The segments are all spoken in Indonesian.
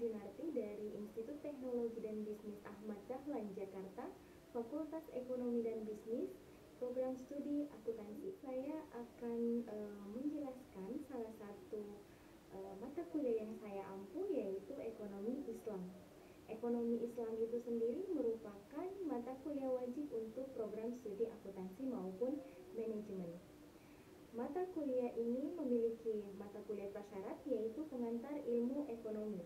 Yunarti dari Institut Teknologi dan Bisnis Ahmad Dahlan Jakarta, Fakultas Ekonomi dan Bisnis, Program Studi Akuntansi. Saya akan menjelaskan salah satu mata kuliah yang saya ampu, yaitu Ekonomi Islam. Ekonomi Islam itu sendiri merupakan mata kuliah wajib untuk program studi akuntansi maupun manajemen. Mata kuliah ini memiliki mata kuliah prasyarat, yaitu pengantar ilmu ekonomi.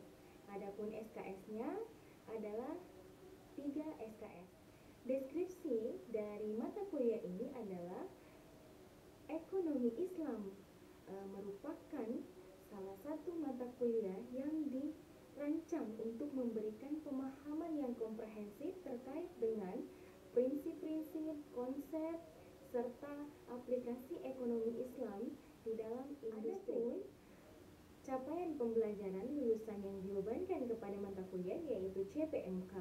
Adapun SKS-nya adalah 3 SKS. Deskripsi dari mata kuliah ini adalah Ekonomi Islam merupakan salah satu mata kuliah yang dirancang untuk memberikan pemahaman yang komprehensif terkait dengan prinsip-prinsip, konsep, serta aplikasi ekonomi Islam di dalam industri. Capaian pembelajaran lulusan yang dibebankan kepada mata kuliah yaitu CPMK,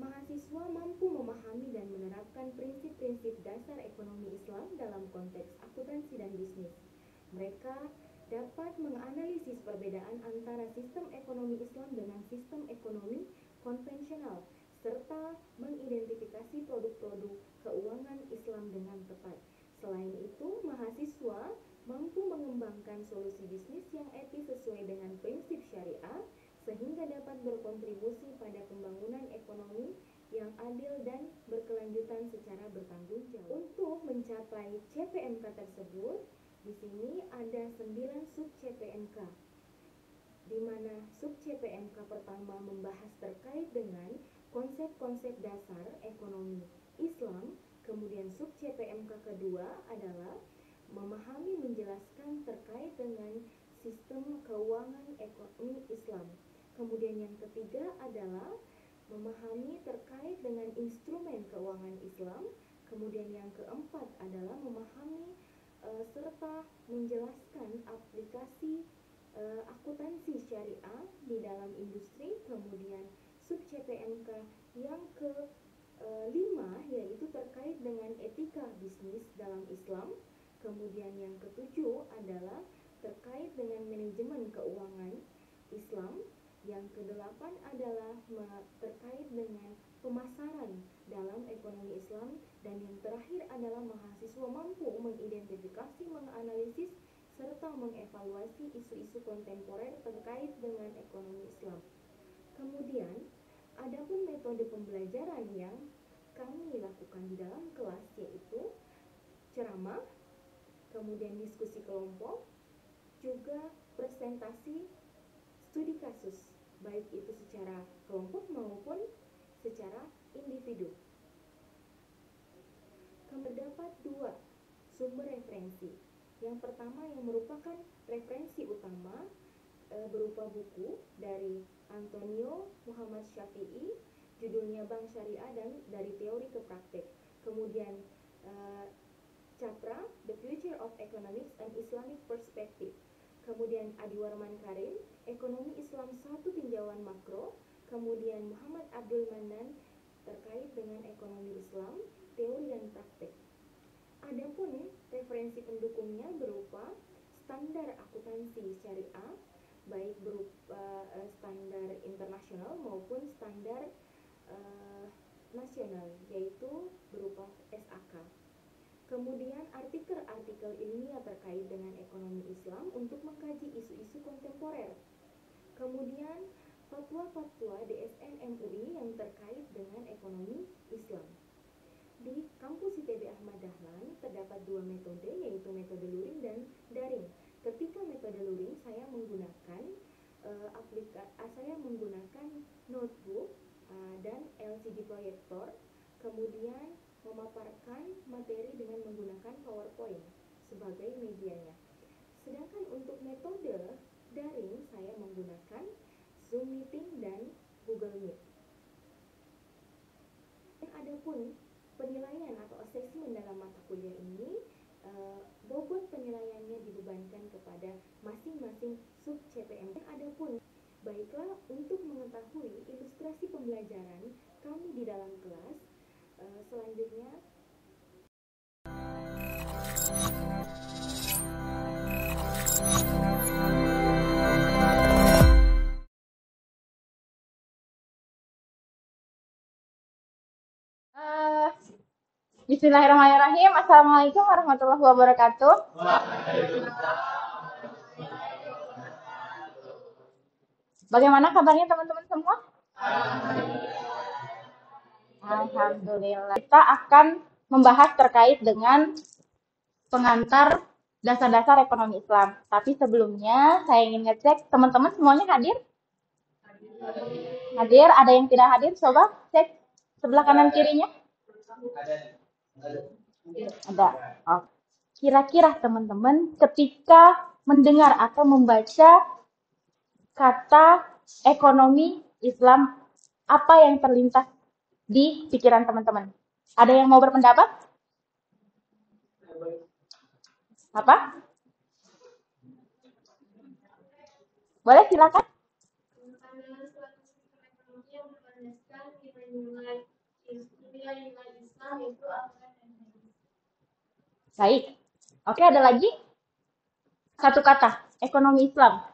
mahasiswa mampu memahami dan menerapkan prinsip-prinsip dasar ekonomi Islam dalam konteks akuntansi dan bisnis. Mereka dapat menganalisis perbedaan antara sistem ekonomi Islam dengan sistem ekonomi konvensional, serta mengidentifikasi produk-produk keuangan Islam dengan tepat. Selain itu, mahasiswa mampu mengembangkan solusi bisnis yang etis sesuai dengan prinsip syariah, sehingga dapat berkontribusi pada pembangunan ekonomi yang adil dan berkelanjutan secara bertanggung jawab. Untuk mencapai CPMK tersebut, di sini ada 9 sub CPMK, di mana sub CPMK pertama membahas terkait dengan konsep-konsep dasar ekonomi Islam. Kemudian sub CPMK kedua adalah memahami menjelaskan terkait dengan sistem keuangan ekonomi Islam. Kemudian yang ketiga adalah memahami terkait dengan instrumen keuangan Islam. Kemudian yang keempat adalah memahami serta menjelaskan aplikasi akuntansi syariah di dalam industri. Kemudian sub CPMK yang kelima yaitu terkait dengan etika bisnis dalam Islam. Kemudian yang ketujuh adalah terkait dengan manajemen keuangan Islam. Yang kedelapan adalah terkait dengan pemasaran dalam ekonomi Islam. Dan yang terakhir adalah mahasiswa mampu mengidentifikasi, menganalisis, serta mengevaluasi isu-isu kontemporer terkait dengan ekonomi Islam. Kemudian, adapun metode pembelajaran yang kami lakukan di dalam kelas yaitu ceramah, kemudian diskusi kelompok, juga presentasi studi kasus, baik itu secara kelompok maupun secara individu. Terdapat 2 sumber referensi. Yang pertama yang merupakan referensi utama berupa buku dari Antonio Muhammad Syafi'i, judulnya Bank Syariah dan dari Teori ke Praktek. Kemudian Capra, The Future of Economics and Islamic Perspective. Kemudian Adi Warman Karim, Ekonomi Islam 1 Tinjauan Makro. Kemudian Muhammad Abdul Manan terkait dengan ekonomi Islam, teori dan praktek. Adapun referensi pendukungnya berupa standar akuntansi syariah, baik berupa standar internasional maupun standar nasional, yaitu berupa SAK. Kemudian artikel-artikel ilmiah terkait dengan ekonomi Islam untuk mengkaji isu-isu kontemporer. Kemudian fatwa-fatwa DSN MUI yang terkait dengan ekonomi Islam. Di kampus ITB Ahmad Dahlan terdapat 2 metode, yaitu metode luring dan daring. Ketika metode luring saya menggunakan notebook dan LCD proyektor, kemudian memaparkan materi dengan menggunakan PowerPoint sebagai medianya. Sedangkan untuk metode daring saya menggunakan Zoom Meeting dan Google Meet. Dan adapun penilaian atau asesmen dalam mata kuliah ini, bobot penilaiannya dibebankan kepada masing-masing sub CPM. Dan adapun baiklah, untuk mengetahui ilustrasi pembelajaran kami di dalam kelas, selanjutnya Bismillahirrahmanirrahim. Assalamualaikum warahmatullahi wabarakatuh. Bagaimana kabarnya teman-teman semua? Alhamdulillah. Kita akan membahas terkait dengan pengantar dasar-dasar ekonomi Islam. Tapi sebelumnya saya ingin ngecek teman-teman semuanya hadir? Hadir, ada yang tidak hadir? Coba cek sebelah kanan kirinya. Ada. Oh. Kira-kira teman-teman ketika mendengar atau membaca kata ekonomi Islam, apa yang terlintas di pikiran teman-teman? Ada yang mau berpendapat? Apa? Boleh silakan. Baik. Oke, ada lagi? Satu kata, ekonomi Islam.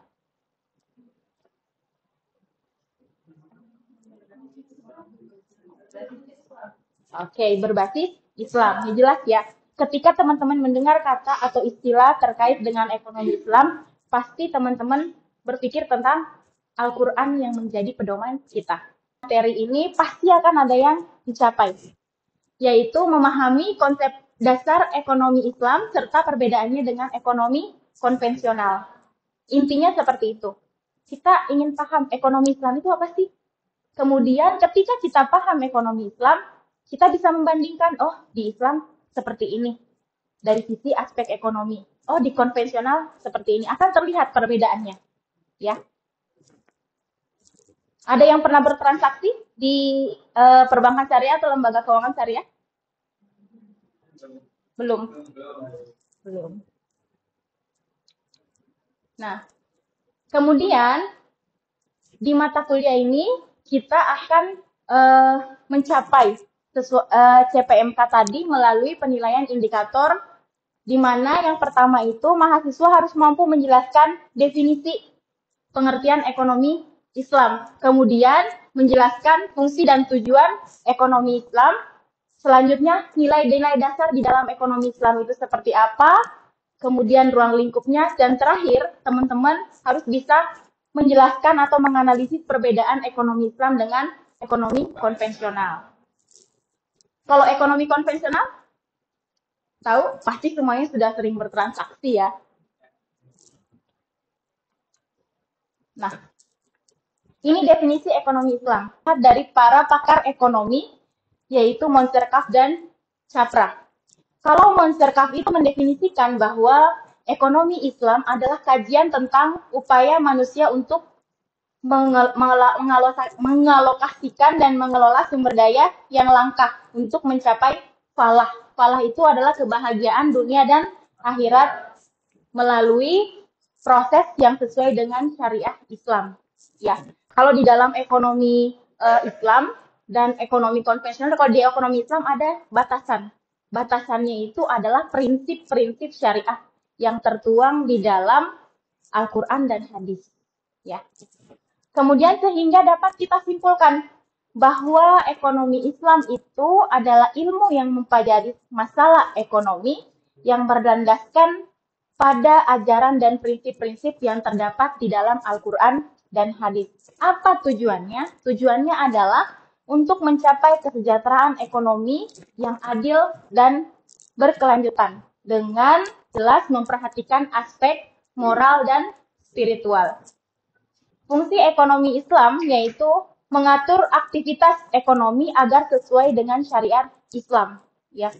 Oke, berbasis Islam. Ya, jelas ya. Ketika teman-teman mendengar kata atau istilah terkait dengan ekonomi Islam, pasti teman-teman berpikir tentang Al-Quran yang menjadi pedoman kita. Materi ini pasti akan ada yang dicapai, yaitu memahami konsep dasar ekonomi Islam serta perbedaannya dengan ekonomi konvensional. Intinya seperti itu. Kita ingin paham ekonomi Islam itu apa sih? Kemudian ketika kita paham ekonomi Islam, kita bisa membandingkan, oh di Islam seperti ini dari sisi aspek ekonomi. Oh di konvensional seperti ini. Akan terlihat perbedaannya. Ya. Ada yang pernah bertransaksi di perbankan syariah atau lembaga keuangan syariah? Belum. Nah, kemudian di mata kuliah ini kita akan mencapai CPMK tadi melalui penilaian indikator, di mana yang pertama itu mahasiswa harus mampu menjelaskan definisi pengertian ekonomi Islam, kemudian menjelaskan fungsi dan tujuan ekonomi Islam. Selanjutnya, nilai-nilai dasar di dalam ekonomi Islam itu seperti apa, kemudian ruang lingkupnya, dan terakhir, teman-teman harus bisa menjelaskan atau menganalisis perbedaan ekonomi Islam dengan ekonomi konvensional. Kalau ekonomi konvensional, tahu? Pasti semuanya sudah sering bertransaksi ya. Nah, ini definisi ekonomi Islam dari para pakar ekonomi, yaitu Monserkaf dan Capra. Kalau Monserkaf itu mendefinisikan bahwa ekonomi Islam adalah kajian tentang upaya manusia untuk mengalokasikan dan mengelola sumber daya yang langka untuk mencapai falah. Falah itu adalah kebahagiaan dunia dan akhirat melalui proses yang sesuai dengan syariah Islam. Ya, kalau di dalam ekonomi Islam dan ekonomi konvensional, kalau di ekonomi Islam ada batasan. Batasannya itu adalah prinsip-prinsip syariah yang tertuang di dalam Al-Quran dan hadis. Ya. Kemudian sehingga dapat kita simpulkan bahwa ekonomi Islam itu adalah ilmu yang mempelajari masalah ekonomi yang berlandaskan pada ajaran dan prinsip-prinsip yang terdapat di dalam Al-Quran dan hadis. Apa tujuannya? Tujuannya adalah untuk mencapai kesejahteraan ekonomi yang adil dan berkelanjutan dengan jelas memperhatikan aspek moral dan spiritual. Fungsi ekonomi Islam yaitu mengatur aktivitas ekonomi agar sesuai dengan syariat Islam. Ya.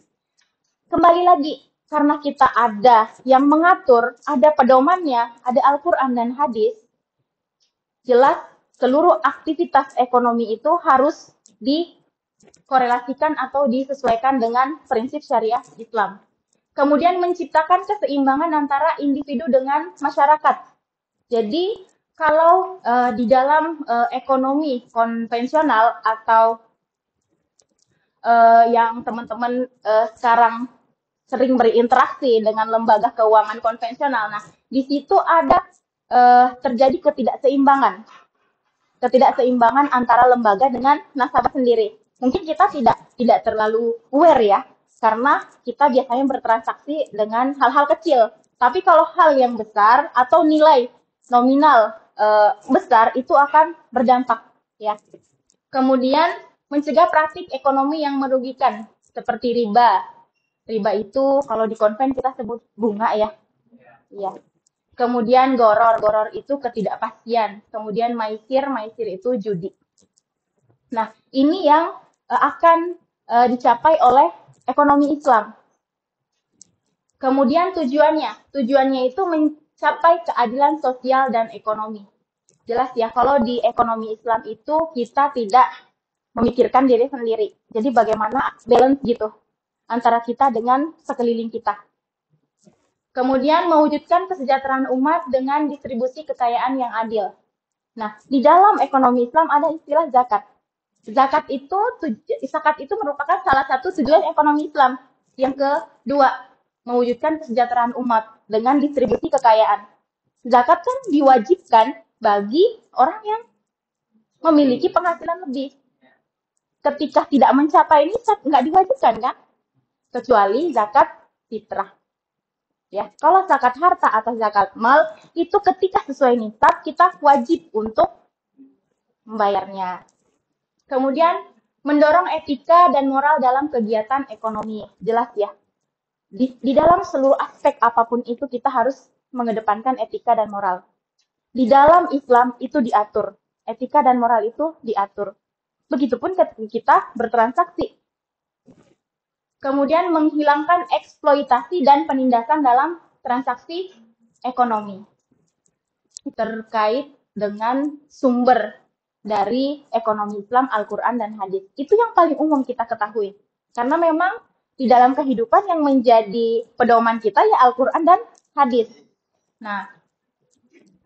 Kembali lagi, karena kita ada yang mengatur, ada pedomannya, ada Al-Quran dan hadis, jelas seluruh aktivitas ekonomi itu harus dikorelasikan atau disesuaikan dengan prinsip syariah Islam. Kemudian menciptakan keseimbangan antara individu dengan masyarakat. Jadi, kalau di dalam ekonomi konvensional atau yang teman-teman sekarang sering berinteraksi dengan lembaga keuangan konvensional, nah di situ ada terjadi ketidakseimbangan antara lembaga dengan nasabah sendiri. Mungkin kita tidak terlalu aware ya, karena kita biasanya bertransaksi dengan hal-hal kecil. Tapi kalau hal yang besar atau nilai nominal besar itu akan berdampak, ya. Kemudian mencegah praktik ekonomi yang merugikan seperti riba. Riba itu kalau di konven kita sebut bunga, ya. Iya. Kemudian goror itu ketidakpastian. Kemudian maisir itu judi. Nah, ini yang akan dicapai oleh ekonomi Islam. Kemudian tujuannya itu mencapai keadilan sosial dan ekonomi. Jelas ya, kalau di ekonomi Islam itu kita tidak memikirkan diri sendiri. Jadi bagaimana balance gitu antara kita dengan sekeliling kita. Kemudian mewujudkan kesejahteraan umat dengan distribusi kekayaan yang adil. Nah, di dalam ekonomi Islam ada istilah zakat. Zakat itu merupakan salah satu tujuan ekonomi Islam. Yang kedua, mewujudkan kesejahteraan umat dengan distribusi kekayaan. Zakat kan diwajibkan bagi orang yang memiliki penghasilan lebih. Ketika tidak mencapai nisab, nggak diwajibkan kan? Kecuali zakat fitrah. Ya, kalau zakat harta atau zakat mal itu ketika sesuai nisab kita wajib untuk membayarnya. Kemudian mendorong etika dan moral dalam kegiatan ekonomi. Jelas ya. Di dalam seluruh aspek apapun itu kita harus mengedepankan etika dan moral. Di dalam Islam itu diatur. Etika dan moral itu diatur. Begitupun ketika kita bertransaksi. Kemudian menghilangkan eksploitasi dan penindasan dalam transaksi ekonomi. Terkait dengan sumber dari ekonomi Islam, Al-Quran, dan hadis. Itu yang paling umum kita ketahui. Karena memang di dalam kehidupan yang menjadi pedoman kita ya Al-Quran dan hadis. Nah,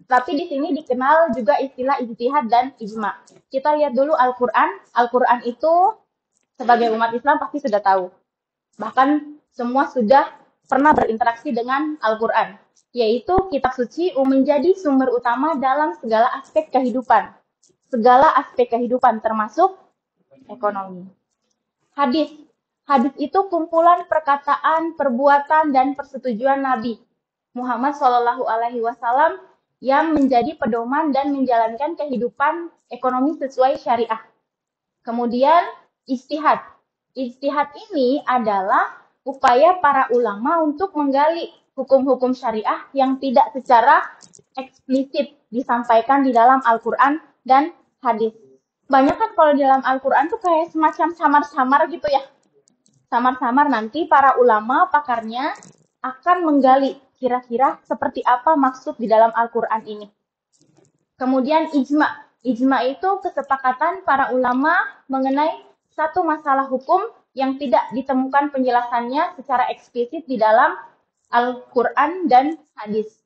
tapi di sini dikenal juga istilah ijtihad dan ijma. Kita lihat dulu Al-Quran. Al-Quran itu sebagai umat Islam pasti sudah tahu. Bahkan semua sudah pernah berinteraksi dengan Al-Quran. Yaitu kitab suci menjadi sumber utama dalam segala aspek kehidupan. Segala aspek kehidupan termasuk ekonomi. Hadis. Hadis itu kumpulan perkataan, perbuatan, dan persetujuan Nabi Muhammad SAW yang menjadi pedoman dan menjalankan kehidupan ekonomi sesuai syariah. Kemudian ijtihad. Ijtihad ini adalah upaya para ulama untuk menggali hukum-hukum syariah yang tidak secara eksplisit disampaikan di dalam Al-Quran dan hadis. Banyak kan kalau di dalam Al-Quran tuh kayak semacam samar-samar gitu ya. Samar-samar nanti para ulama pakarnya akan menggali kira-kira seperti apa maksud di dalam Al-Quran ini. Kemudian ijma. Ijma itu kesepakatan para ulama mengenai satu masalah hukum yang tidak ditemukan penjelasannya secara eksplisit di dalam Al-Quran dan hadis.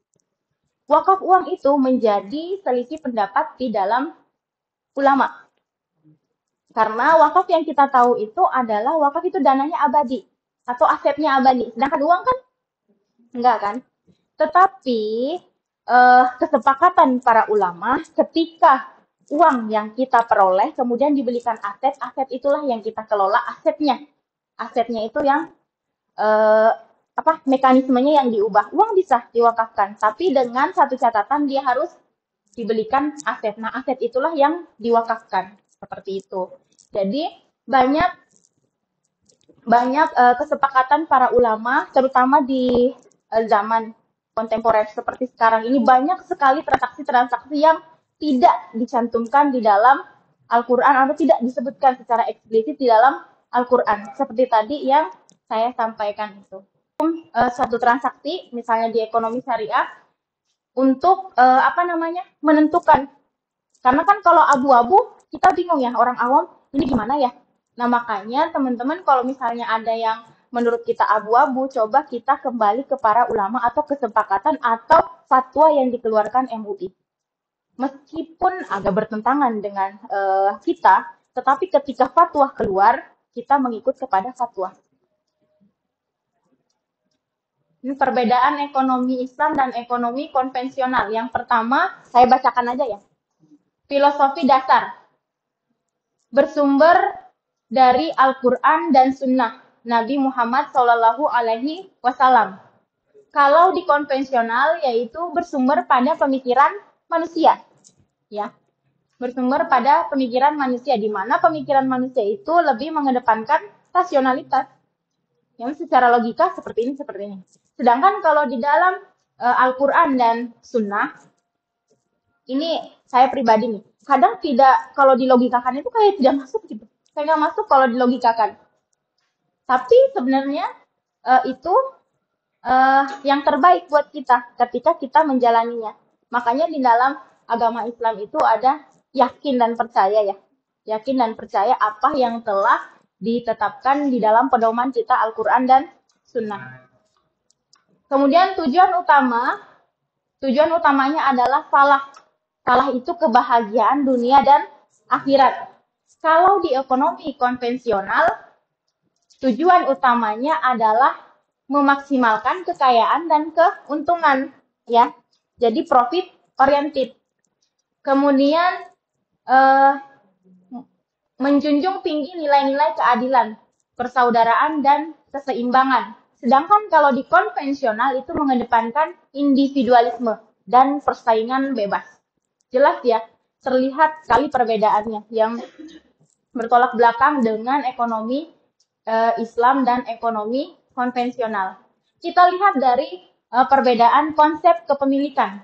Wakaf uang itu menjadi selisih pendapat di dalam ulama. Karena wakaf yang kita tahu itu adalah wakaf itu dananya abadi atau asetnya abadi. Sedangkan uang kan enggak kan? Tetapi kesepakatan para ulama ketika uang yang kita peroleh kemudian dibelikan aset, aset itulah yang kita kelola asetnya. Asetnya itu yang mekanismenya yang diubah. Uang bisa diwakafkan, tapi dengan satu catatan dia harus dibelikan aset. Nah, aset itulah yang diwakafkan. Seperti itu. Jadi banyak kesepakatan para ulama, terutama di zaman kontemporer seperti sekarang ini, banyak sekali transaksi-transaksi yang tidak dicantumkan di dalam Al-Quran atau tidak disebutkan secara eksplisit di dalam Al-Quran. Seperti tadi yang saya sampaikan itu. Suatu transaksi, misalnya di ekonomi syariah, untuk menentukan. Karena kan kalau abu-abu, kita bingung ya, orang awam, ini gimana ya? Nah, makanya teman-teman kalau misalnya ada yang menurut kita abu-abu, coba kita kembali ke para ulama atau kesepakatan atau fatwa yang dikeluarkan MUI. Meskipun agak bertentangan dengan kita, tetapi ketika fatwa keluar, kita mengikut kepada fatwa. Ini perbedaan ekonomi Islam dan ekonomi konvensional. Yang pertama, saya bacakan aja ya. Filosofi dasar. Bersumber dari Al-Quran dan Sunnah. Nabi Muhammad Shallallahu Alaihi Wasallam. Kalau di konvensional yaitu bersumber pada pemikiran manusia, ya, bersumber pada pemikiran manusia, di mana pemikiran manusia itu lebih mengedepankan rasionalitas, yang secara logika seperti ini, seperti ini. Sedangkan kalau di dalam Al-Quran dan Sunnah, ini saya pribadi nih, kadang tidak, kalau dilogikakan itu kayak tidak masuk gitu. Kayak nggak masuk kalau dilogikakan. Tapi sebenarnya itu yang terbaik buat kita ketika kita menjalaninya. Makanya di dalam agama Islam itu ada yakin dan percaya ya. Yakin dan percaya apa yang telah ditetapkan di dalam pedoman kita Al-Quran dan Sunnah. Kemudian tujuan utamanya adalah falah. Falah itu kebahagiaan dunia dan akhirat. Kalau di ekonomi konvensional, tujuan utamanya adalah memaksimalkan kekayaan dan keuntungan, ya. Jadi profit oriented. Kemudian menjunjung tinggi nilai-nilai keadilan, persaudaraan, dan keseimbangan. Sedangkan kalau di konvensional itu mengedepankan individualisme dan persaingan bebas. Jelas ya, terlihat sekali perbedaannya yang bertolak belakang dengan ekonomi Islam dan ekonomi konvensional. Kita lihat dari perbedaan konsep kepemilikan.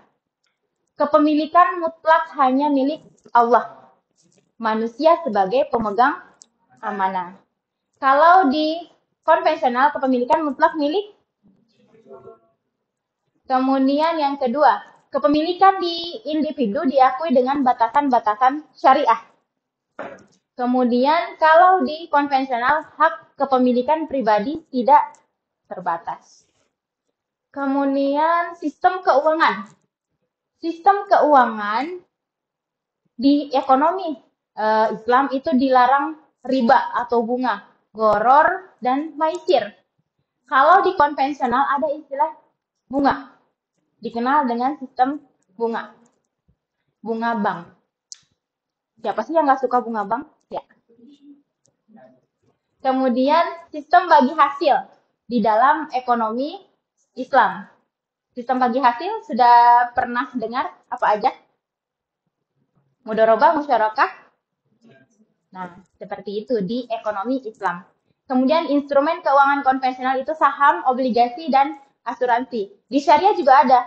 Kepemilikan mutlak hanya milik Allah. Manusia sebagai pemegang amanah. Kalau di konvensional, kepemilikan mutlak milik. Kemudian yang kedua, kepemilikan di individu diakui dengan batasan-batasan syariah. Kemudian kalau di konvensional, hak kepemilikan pribadi tidak terbatas. Kemudian sistem keuangan. Sistem keuangan di ekonomi Islam itu dilarang riba atau bunga, goror, dan maisir. Kalau di konvensional ada istilah bunga, dikenal dengan sistem bunga. Bunga bank. Siapa sih yang nggak suka bunga bank? Ya. Kemudian sistem bagi hasil di dalam ekonomi Islam. Sistem bagi hasil sudah pernah dengar apa aja? Mudharabah, musyarakah? Nah, seperti itu di ekonomi Islam. Kemudian instrumen keuangan konvensional itu saham, obligasi, dan asuransi. Di syariah juga ada.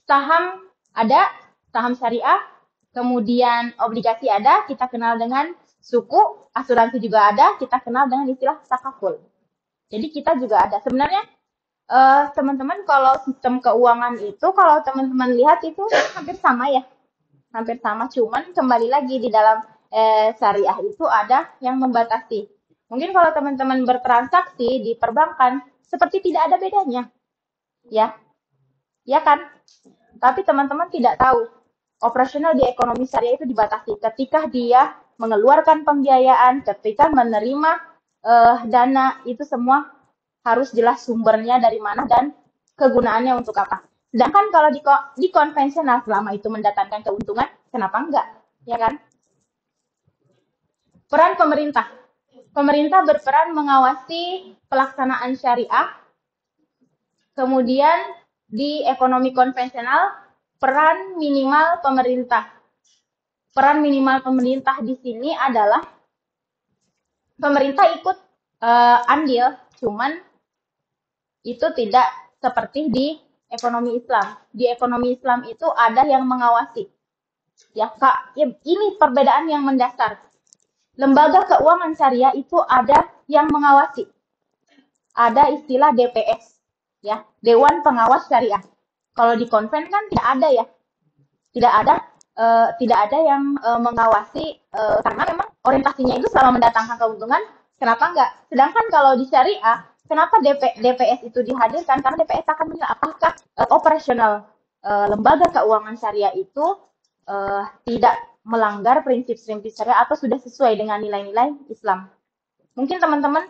Saham syariah, kemudian obligasi ada, kita kenal dengan suku, asuransi juga ada, kita kenal dengan istilah takaful. Jadi kita juga ada. Sebenarnya teman-teman kalau sistem keuangan itu, kalau teman-teman lihat itu hampir sama ya. Hampir sama, cuman kembali lagi di dalam syariah itu ada yang membatasi. Mungkin kalau teman-teman bertransaksi di perbankan, seperti tidak ada bedanya. Ya kan? Tapi teman-teman tidak tahu, operasional di ekonomi syariah itu dibatasi. Ketika dia mengeluarkan pembiayaan, ketika menerima dana, itu semua harus jelas sumbernya dari mana dan kegunaannya untuk apa. Sedangkan kalau di konvensional, selama itu mendatangkan keuntungan, kenapa enggak? Ya kan? Peran pemerintah. Pemerintah berperan mengawasi pelaksanaan syariah. Kemudian di ekonomi konvensional, peran minimal pemerintah. Peran minimal pemerintah di sini adalah pemerintah ikut andil, cuman itu tidak seperti di ekonomi Islam. Di ekonomi Islam itu ada yang mengawasi. Ya, Kak, ini perbedaan yang mendasar. Lembaga keuangan syariah itu ada yang mengawasi. Ada istilah DPS, ya, Dewan Pengawas Syariah. Kalau di konven kan tidak ada ya. Tidak ada yang mengawasi karena memang orientasinya itu selama mendatangkan keuntungan, kenapa enggak? Sedangkan kalau di syariah, kenapa DPS itu dihadirkan? Karena DPS akan menilai apakah operasional lembaga keuangan syariah itu tidak melanggar prinsip-prinsip syariah atau sudah sesuai dengan nilai-nilai Islam. Mungkin teman-teman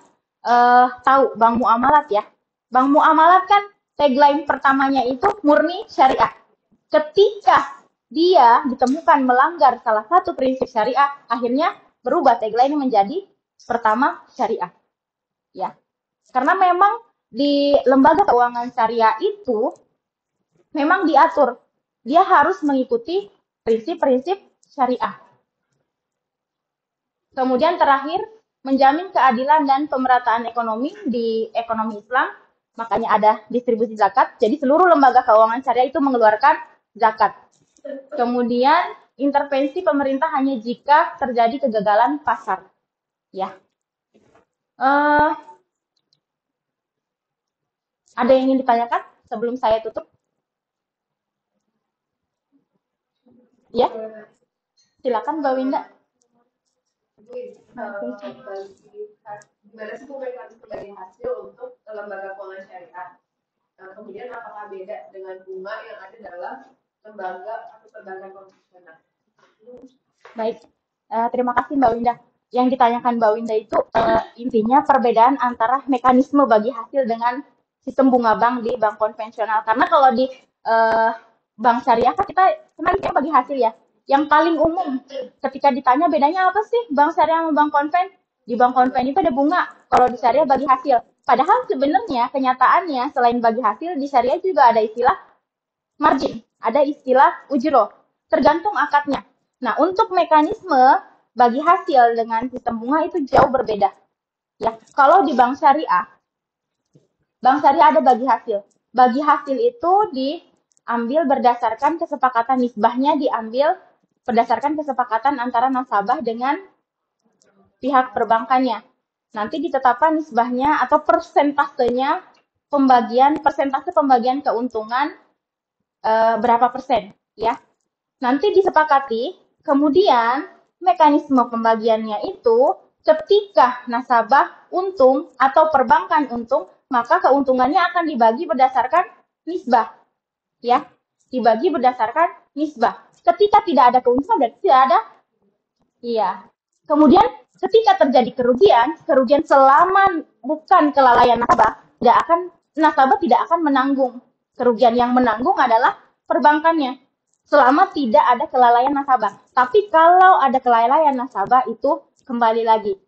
tahu Bank Muamalat ya. Bank Muamalat kan tagline pertamanya itu murni syariah. Ketika dia ditemukan melanggar salah satu prinsip syariah, akhirnya berubah tagline menjadi pertama syariah. ya. Karena memang di lembaga keuangan syariah itu memang diatur, dia harus mengikuti prinsip-prinsip syariah. Kemudian terakhir, menjamin keadilan dan pemerataan ekonomi di ekonomi Islam, makanya ada distribusi zakat. Jadi seluruh lembaga keuangan syariah itu mengeluarkan zakat. Kemudian intervensi pemerintah hanya jika terjadi kegagalan pasar. Ya. Ada yang ingin ditanyakan sebelum saya tutup? Ya. Silakan Mbak Winda. Gimana sih mekanisme bagi hasil untuk lembaga keuangan syariah? Kemudian apakah beda dengan bunga yang ada dalam lembaga atau perbankan konvensional? Baik, terima kasih Mbak Winda. Yang ditanyakan Mbak Winda itu intinya perbedaan antara mekanisme bagi hasil dengan sistem bunga bank di bank konvensional. Karena kalau di bank syariah kan kita sebenarnya bagi hasil ya. Yang paling umum ketika ditanya bedanya apa sih bank syariah sama bank konven? Di bank konven itu ada bunga, kalau di syariah bagi hasil. Padahal sebenarnya kenyataannya selain bagi hasil di syariah juga ada istilah margin, ada istilah ujro, tergantung akadnya. Nah, untuk mekanisme bagi hasil dengan sistem bunga itu jauh berbeda. Ya, kalau di bank syariah ada bagi hasil. Bagi hasil itu diambil berdasarkan kesepakatan nisbahnya, diambil berdasarkan kesepakatan antara nasabah dengan pihak perbankannya. Nanti ditetapkan nisbahnya atau persentasenya persentase pembagian keuntungan berapa persen, ya. Nanti disepakati, kemudian mekanisme pembagiannya itu ketika nasabah untung atau perbankan untung, maka keuntungannya akan dibagi berdasarkan nisbah, ya. Dibagi berdasarkan nisbah. Ketika tidak ada keuntungan berarti tidak ada, iya. Kemudian ketika terjadi kerugian selama bukan kelalaian nasabah tidak akan menanggung. Kerugian yang menanggung adalah perbankannya selama tidak ada kelalaian nasabah. Tapi kalau ada kelalaian nasabah itu kembali lagi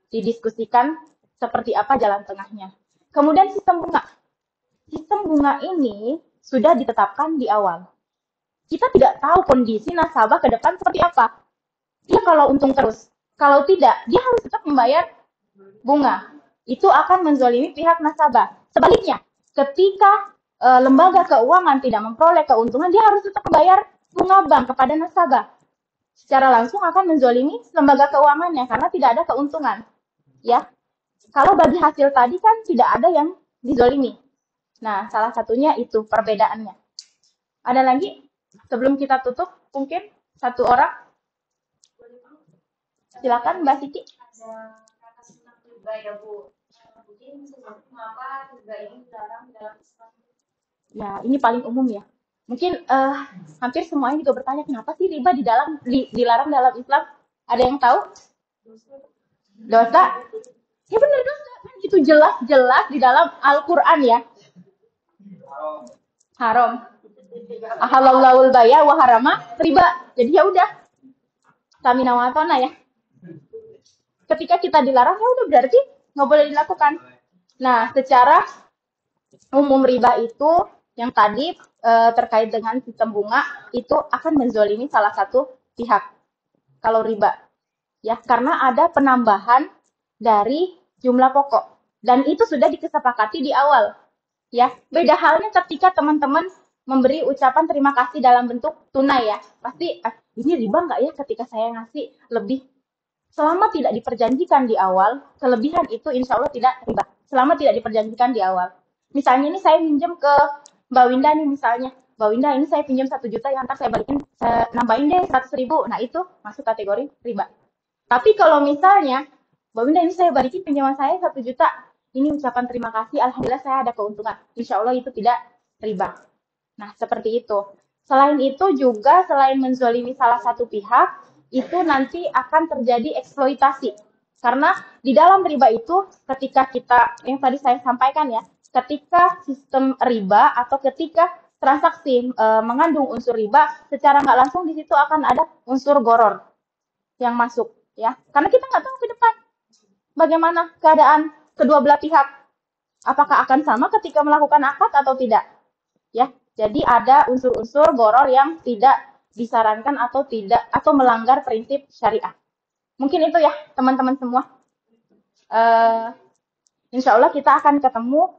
didiskusikan seperti apa jalan tengahnya. Kemudian sistem bunga. Sistem bunga ini sudah ditetapkan di awal. Kita tidak tahu kondisi nasabah ke depan seperti apa. Dia kalau untung terus, kalau tidak, dia harus tetap membayar bunga. Itu akan menzolimi pihak nasabah. Sebaliknya, ketika lembaga keuangan tidak memperoleh keuntungan, dia harus tetap membayar bunga bank kepada nasabah. Secara langsung akan menzolimi lembaga keuangannya karena tidak ada keuntungan. Ya, kalau bagi hasil tadi kan tidak ada yang dizolimi. Nah, salah satunya itu perbedaannya. Ada lagi? Sebelum kita tutup, mungkin satu orang. Silakan Mbak Siti. Ada kata sunnah riba ya Bu. Mungkin mengapa riba ini dilarang dalam Islam? Ya, ini paling umum ya. Mungkin hampir semuanya juga bertanya kenapa sih riba dilarang dalam Islam? Ada yang tahu? Dosa? Ya benar dosa. Kan itu jelas-jelas di dalam Al-Quran ya. Haram. Ahalallahul baya wa harama riba. Jadi ya udah. Samina wa atona ya. Ketika kita dilarang ya udah berarti nggak boleh dilakukan. Nah, secara umum riba itu yang tadi terkait dengan sistem bunga itu akan menzolimi salah satu pihak. Kalau riba, ya karena ada penambahan dari jumlah pokok dan itu sudah disepakati di awal. Ya, beda halnya ketika teman-teman memberi ucapan terima kasih dalam bentuk tunai ya. Pasti ini riba nggak ya ketika saya ngasih lebih? Selama tidak diperjanjikan di awal, kelebihan itu insya Allah tidak riba. Selama tidak diperjanjikan di awal. Misalnya ini saya pinjam ke Mbak Winda nih misalnya. Mbak Winda ini saya pinjam 1 juta yang ntar saya balikin, saya nambahin deh 100.000. Nah itu masuk kategori riba. Tapi kalau misalnya, Mbak Winda ini saya balikin pinjaman saya 1 juta. Ini ucapan terima kasih, alhamdulillah saya ada keuntungan. Insya Allah itu tidak riba. Nah seperti itu. Selain itu juga, selain menzolimi salah satu pihak, itu nanti akan terjadi eksploitasi. Karena di dalam riba itu ketika kita, yang tadi saya sampaikan ya, ketika sistem riba atau ketika transaksi mengandung unsur riba, secara nggak langsung di situ akan ada unsur goror yang masuk. Ya, karena kita nggak tahu ke depan bagaimana keadaan kedua belah pihak. Apakah akan sama ketika melakukan akad atau tidak? Ya, jadi ada unsur-unsur gharar yang tidak disarankan atau tidak atau melanggar prinsip syariah. Mungkin itu ya teman-teman semua. Insya Allah kita akan ketemu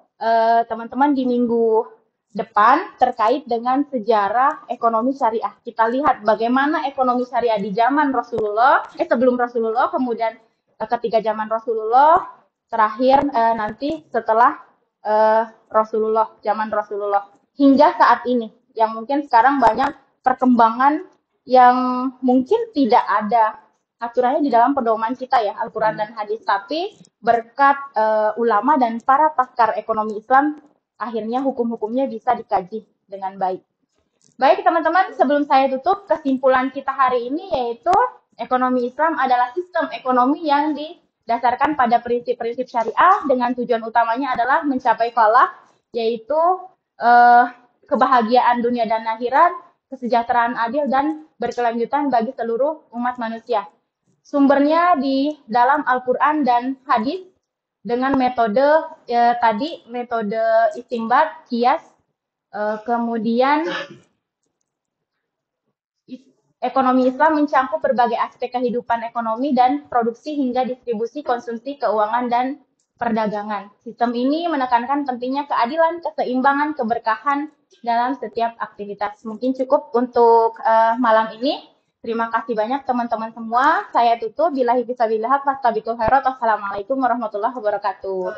teman-teman di minggu depan terkait dengan sejarah ekonomi syariah. Kita lihat bagaimana ekonomi syariah di zaman Rasulullah, sebelum Rasulullah, kemudian ketika zaman Rasulullah, terakhir nanti setelah Rasulullah, zaman Rasulullah. Hingga saat ini, yang mungkin sekarang banyak perkembangan yang mungkin tidak ada aturannya di dalam pedoman kita ya, Al-Quran dan hadis. Tapi berkat ulama dan para pakar ekonomi Islam, akhirnya hukum-hukumnya bisa dikaji dengan baik. Baik teman-teman, sebelum saya tutup, kesimpulan kita hari ini yaitu ekonomi Islam adalah sistem ekonomi yang didasarkan pada prinsip-prinsip syariah dengan tujuan utamanya adalah mencapai falah, yaitu kebahagiaan dunia dan akhirat, kesejahteraan adil dan berkelanjutan bagi seluruh umat manusia. Sumbernya di dalam Al-Quran dan hadis dengan metode tadi, metode istimbat, kias, kemudian ekonomi Islam mencakup berbagai aspek kehidupan ekonomi dan produksi hingga distribusi, konsumsi, keuangan, dan perdagangan. Sistem ini menekankan pentingnya keadilan, keseimbangan, keberkahan dalam setiap aktivitas. Mungkin cukup untuk malam ini. Terima kasih banyak teman-teman semua. Saya tutup. Billahi fisabilillah, fastabiqul khairat. Wassalamualaikum warahmatullahi wabarakatuh.